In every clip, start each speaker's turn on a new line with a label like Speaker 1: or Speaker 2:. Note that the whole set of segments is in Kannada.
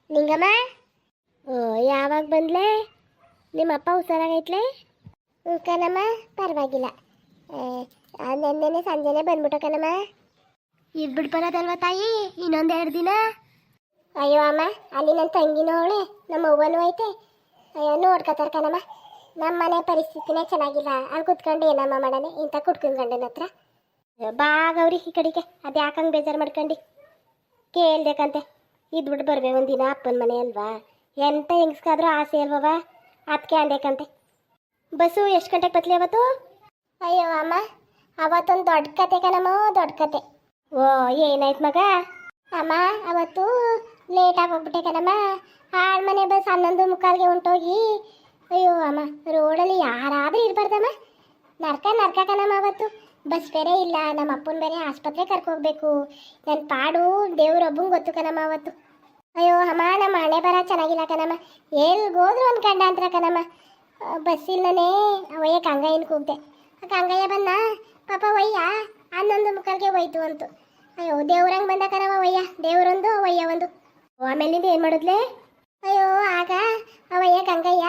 Speaker 1: ಲಿಂಗಮ್ಮ. ಓ, ಯಾವಾಗ ಬಂದ್ಲೆ? ನಿಮ್ಮ ಅಪ್ಪ ಹುಷಾರಾಗೈತ್ಲೆ? ಕಣಮ್ಮ, ಪರವಾಗಿಲ್ಲ. ನೆನ್ನೆ ಸಂಜೆನೆ ಬಂದ್ಬಿಟ್ಟು ಕಣಮ್ಮ. ಇದ್ಬಿಟ್ಟು ಬರೋದಲ್ವ ತಾಯಿ, ಇನ್ನೊಂದೆರಡು ದಿನ. ಅಯ್ಯೋ ಅಮ್ಮ, ಅಲ್ಲಿ ನನ್ನ ತಂಗಿನೂ ಅವಳೆ, ನಮ್ಮ ಅವ್ವನೂ ಐತೆ. ಅಯ್ಯೋ ನೋಡ್ಕೊತಾರ ಕಣಮ್ಮ. ನಮ್ಮ ಮನೆ ಪರಿಸ್ಥಿತಿನೇ ಚೆನ್ನಾಗಿಲ್ಲ. ಅಲ್ಲಿ ಕುತ್ಕೊಂಡು ಏನಮ್ಮ ಮಾಡೋಣ ಇಂಥ ಕುಟ್ಕೊಂಡ್ ಗಂಡನ ಹತ್ರ. ಬಾ ಗೌರಿ ಈ ಕಡೆಗೆ. ಅದು ಯಾಕಂಗೆ ಬೇಜಾರು ಮಾಡ್ಕೊಂಡು ಕೇಳ್ಬೇಕಂತೆ. ಇದ್ಬಿಟ್ಟು ಬರ್ಬೇ ಒಂದಿನ, ಅಪ್ಪನ ಮನೆ ಅಲ್ವಾ, ಎಂತ ಹೆಂಗಸ್ಕಾದ್ರೂ ಆಸೆ ಅಲ್ವವ, ಅದಕ್ಕೆ ಅಂದೇಕಂತೆ. ಬಸ್ಸು ಎಷ್ಟು ಗಂಟೆಗೆ ಬತ್ಲಿ ಅವತ್ತು? ಅಯ್ಯೋ ಅಮ್ಮ, ಅವತ್ತೊಂದು ದೊಡ್ಡ ಕತೆ ಕಣಮ್ಮ, ದೊಡ್ಡ ಕತೆ. ಓ, ಏನಾಯ್ತು ಮಗ? ಅಮ್ಮ, ಅವತ್ತು ಲೇಟಾಗಿ ಹೋಗ್ಬಿಟ್ಟೆ ಕಣಮ್ಮ. ಹಾಳು ಮನೆ ಬಸ್ 11:45ಗೆ ಹೊಂಟೋಗಿ, ಅಯ್ಯೋ ಅಮ್ಮ, ರೋಡಲ್ಲಿ ಯಾರಾದರೂ ಇರಬಾರ್ದಮ್ಮ. ನರ್ಕ ನರ್ಕ ಕಣಮ್ಮ. ಅವತ್ತು ಬಸ್ ಬೇರೆ ಇಲ್ಲ, ನಮ್ಮ ಅಪ್ಪನ ಬೇರೆ ಆಸ್ಪತ್ರೆ ಕರ್ಕೋಗ್ಬೇಕು. ನನ್ನ ಪಾಡು ದೇವ್ರೊಬ್ಬಂಗೆ ಗೊತ್ತು ಕಣಮ್ಮ ಅವತ್ತು. ಅಯ್ಯೋ ಅಮ್ಮ, ನಮ್ಮ ಹಣೆ ಬರ ಚೆನ್ನಾಗಿಲ್ಲ ಕಣಮ್ಮ. ಎಲ್ಗೋದ್ರು ಒಂದು ಗಂಡ ಅಂತರ ಕಣಮ್ಮ. ಬಸ್ ಇಲ್ಲನೇ ಅವಯ್ಯ ಕಂಗಯ್ಯನ ಕೂಗ್ದೆ. ಕಂಗಯ್ಯ ಬಂದ, ಪಾಪ ವಯ್ಯ 11:45ಗೆ ಹೋಯ್ತು ಅಂತು. ಅಯ್ಯೋ ದೇವ್ರಂಗೆ ಬಂದ ಕಣವ ವಯ್ಯ, ದೇವ್ರೊಂದು ವಯ್ಯ ಒಂದು. ಆಮೇಲಿಂದ ಏನು ಮಾಡಿದ್ಲೆ? ಅಯ್ಯೋ ಆಗ ಅವಯ್ಯ ಗಂಗಯ್ಯ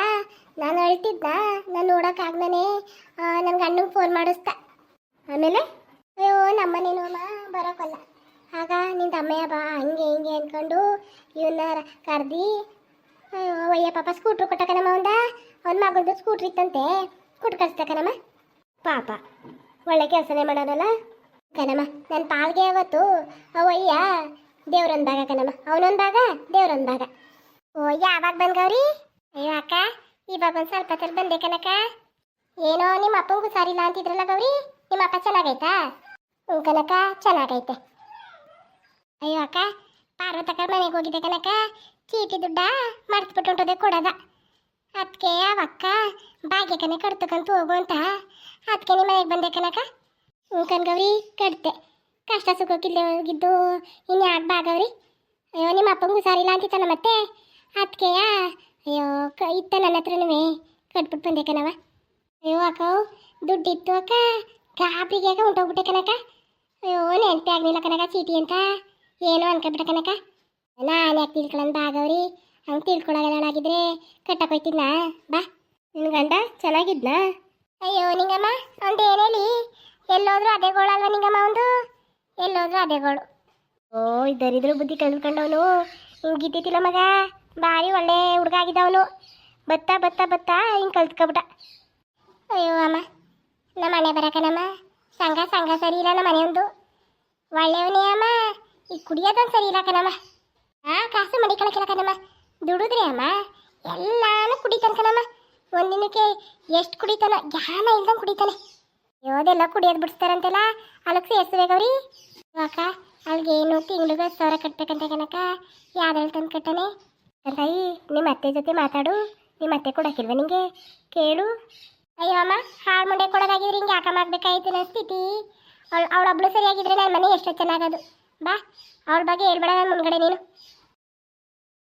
Speaker 1: ನಾನು ಅಳ್ತಿದ್ದ, ನಾನು ನೋಡೋಕ್ಕಾಗ್ದೇ ನನ್ನ ಗಂಡಂಗೆ ಫೋನ್ ಮಾಡಿಸ್ದ. ಆಮೇಲೆ ಅಯ್ಯೋ ನಮ್ಮನೇನು ಅಮ್ಮ ಬರೋಕ್ಕಲ್ಲ. ಆಗ ನಿಂದ ಅಮ್ಮಯ್ಯ ಬಾ ಹಂಗೆ ಹಿಂಗೆ ಅಂದ್ಕೊಂಡು ಇವನ್ನ ಕರ್ದು, ಅಯ್ಯೋ ಅವಯ್ಯ ಪಾಪ ಸ್ಕೂಟ್ರು ಕೊಟ್ಟ ಕಣಮ್ಮ. ಅವನ ಮಗಳ್ದು ಸ್ಕೂಟ್ರ್ ಇತ್ತಂತೆ, ಕೊಟ್ಟು ಕಳಿಸ್ದ ಕಣಮ್ಮ. ಪಾಪ ಒಳ್ಳೆ ಕೆಲಸನೇ ಮಾಡೋನಲ್ಲ ಕಣಮ್ಮ. ನನ್ನ ಪಾಲ್ಗೆ ಅವತ್ತು ಅವಯ್ಯ ದೇವ್ರೊಂದು ಭಾಗ ಕಣಮ್ಮ, ಅವನೊಂದು ಭಾಗ ದೇವ್ರೊಂದು ಭಾಗ. ಓ, ಯಾವಾಗ ಬಂದವ್ರಿ? ಅಯ್ಯೋ ಅಕ್ಕ, ಇವಾಗ ಒಂದು ಸ್ವಲ್ಪ ಹೊತ್ತಲ್ಲಿ ಬಂದೆ ಕನಕ. ಏನೋ ನಿಮ್ಮ ಅಪ್ಪಂಗೂ ಸಾರಿಲ್ಲ ಅಂತಿದ್ರಲ್ಲ ಗೌರಿ, ನಿಮ್ಮ ಅಪ್ಪ ಚೆನ್ನಾಗೈತಾ? ಹ್ಞೂ ಕನಕ, ಚೆನ್ನಾಗೈತೆ. ಅಯ್ಯೋ ಅಕ್ಕ, ಪಾರ್ವತಕ್ಕ ಮನೆಗೆ ಹೋಗಿದ್ದೆ ಕನಕ. ಚೀಟಿ ದುಡ್ಡ ಮರ್ತ್ಬಿಟ್ಟು ಹೊಂಟೋದೆ ಕೊಡೋದ. ಅದಕ್ಕೆ ಅವಕ್ಕ ಭಾಗ್ಯಕ್ಕನೆ ಕಟ್ತಕ್ಕಂತ ಹೋಗು ಅಂತ ಅದಕ್ಕೆ ನಿಮ್ಮ ಮನೆಗೆ ಬಂದೆ ಕನಕ. ಹ್ಞೂ ಕನ್ಗೌರಿ, ಕಟ್ತೆ. ಕಷ್ಟ ಸುಖಕ್ಕಿಲ್ಲದೆ ಹೋಗಿದ್ದು ಇನ್ಯಾಕೆ ಬಾಗವ್ರಿ? ಅಯ್ಯೋ ನಿಮ್ಮ ಅಪ್ಪಂಗೂ ಹುಷಾರಿಲ್ಲ ಅಂತಿತ್ತಲ್ಲ ಮತ್ತೆ, ಅದಕ್ಕೆ ಅಯ್ಯೋ ಇತ್ತ ನನ್ನ ಹತ್ರನೂ ಕಟ್ಬಿಟ್ಟು ಬಂದೆ ಕಣವ. ಅಯ್ಯೋ ಅಕ್ಕ, ದುಡ್ಡಿತ್ತು ಅಕ್ಕ, ಗಾಬರಿಗೆ ಹೊಂಟೋಗ್ಬಿಟ್ಟೆ ಕನಕ. ಅಯ್ಯೋ ನೆನಪೇ ಆಗಲಿಲ್ಲ ಕನಕ ಚೀಟಿ ಅಂತ, ಏನೋ ಅನ್ಕೊಬಿಟ್ಟೆ ಕನಕ. ನಾನು ಯಾಕೆ ತಿಳ್ಕೊಳ್ಳೋಣ ಬಾಗವ್ರಿ? ಹಂಗೆ ತಿಳ್ಕೊಳ್ಳೋಗಿದ್ರೆ ಕಟ್ಟಕ್ಕೋಯ್ತಿದ್ನ. ಬಾ, ನಿನ್ನ ಗಂಡ ಚೆನ್ನಾಗಿದ್ನ? ಅಯ್ಯೋ ನಿಂಗಮ್ಮ, ಒಂದು ಏನೇಳಿ ಎಲ್ಲೋದ್ರೂ ಅದೇ ಗೋಳಲ್ವ ನಿಂಗಮ್ಮ, ಒಂದು ಎಲ್ಲೋದ್ರೂ ಅದೇ ಗೋಳು. ಓ, ಇದ್ದರಿದ್ರು ಬುದ್ಧಿ ಕಳ್ಕೊಂಡವನು. ಹಿಂಗೆ ಗಿದ್ದಿತ್ತಿಲ್ಲ ಮಗ, ಭಾರಿ ಒಳ್ಳೆ ಹುಡುಗ ಆಗಿದ್ದವನು. ಬತ್ತಾ ಬತ್ತಾ ಬತ್ತಾ ಹಿಂಗೆ ಕಲ್ತ್ಕೊಬಿಟ್ಟ. ಅಯ್ಯೋ ಅಮ್ಮ, ನಮ್ಮ ಮನೆ ಬರಕನಮ್ಮ. ಸಂಘ ಸರಿ ಇಲ್ಲ ನಮ್ಮ ಮನೆಯೊಂದು. ಒಳ್ಳೆಯವನೇ ಅಮ್ಮ, ಈಗ ಕುಡಿಯೋದೊಂದು ಸರಿ ಇಲ್ಲ ಕಣಮ್ಮ. ಕಾಸು ಮಡಿ ಕಳಕಿಲ್ಲ ಕಣಮ್ಮ. ದುಡಿದ್ರಿ ಅಮ್ಮ ಎಲ್ಲಾನು ಕುಡಿತಾನೆ ಕಣಮ್ಮ. ಒಂದಿನಕ್ಕೆ ಎಷ್ಟು ಕುಡಿತಾನೋ ಜ್ಞಾನ ಇಲ್ದಂಗೆ ಕುಡಿತಾನೆ. ಯೋದೆಲ್ಲ ಕುಡಿಯೋದು ಬಿಡಿಸ್ತಾರಂತೆಲ್ಲ, ಅಲ್ಲಿಗೆ ಸೇರಿಸ್ಬೇಕವ್ರಿ. ಅಕ್ಕ, ಅಲ್ಲಿಗೇನು ತಿಂಗ್ಳಿಗೆ 10,000 ಕಟ್ಬೇಕಂತ ಕನಕ. ಯಾವ್ದ್ರಲ್ಲಿ ತಂದು ಕಟ್ಟನೆ ತಾಯಿ? ನಿಮ್ಮ ಅತ್ತೆ ಜೊತೆ ಮಾತಾಡು. ನಿಮ್ಮ ಅತ್ತೆ ಕೊಡೋಕ್ಕಿಲ್ವ ನಿಂಗೆ? ಕೇಳು. ಅಯ್ಯೋ ಅಮ್ಮ, ಹಾಳು ಮುಂಡೆ ಕೊಡೋದಾಗಿದ್ರೆ ಹಿಂಗೆ ಯಾಕೆ ಮಾಡಬೇಕಾಯ್ತು ನನ್ನ ಸ್ಥಿತಿ. ಅವಳೊಬ್ಳು ಸರಿಯಾಗಿದ್ರೆ ನನ್ನ ಮನೆ ಎಷ್ಟೋ ಚೆನ್ನಾಗೋದು. ಬಾ, ಅವಳ ಬಗ್ಗೆ ಹೇಳ್ಬೇಡ ನನ್ನ ಮುಂದ್ಗಡೆ ನೀನು.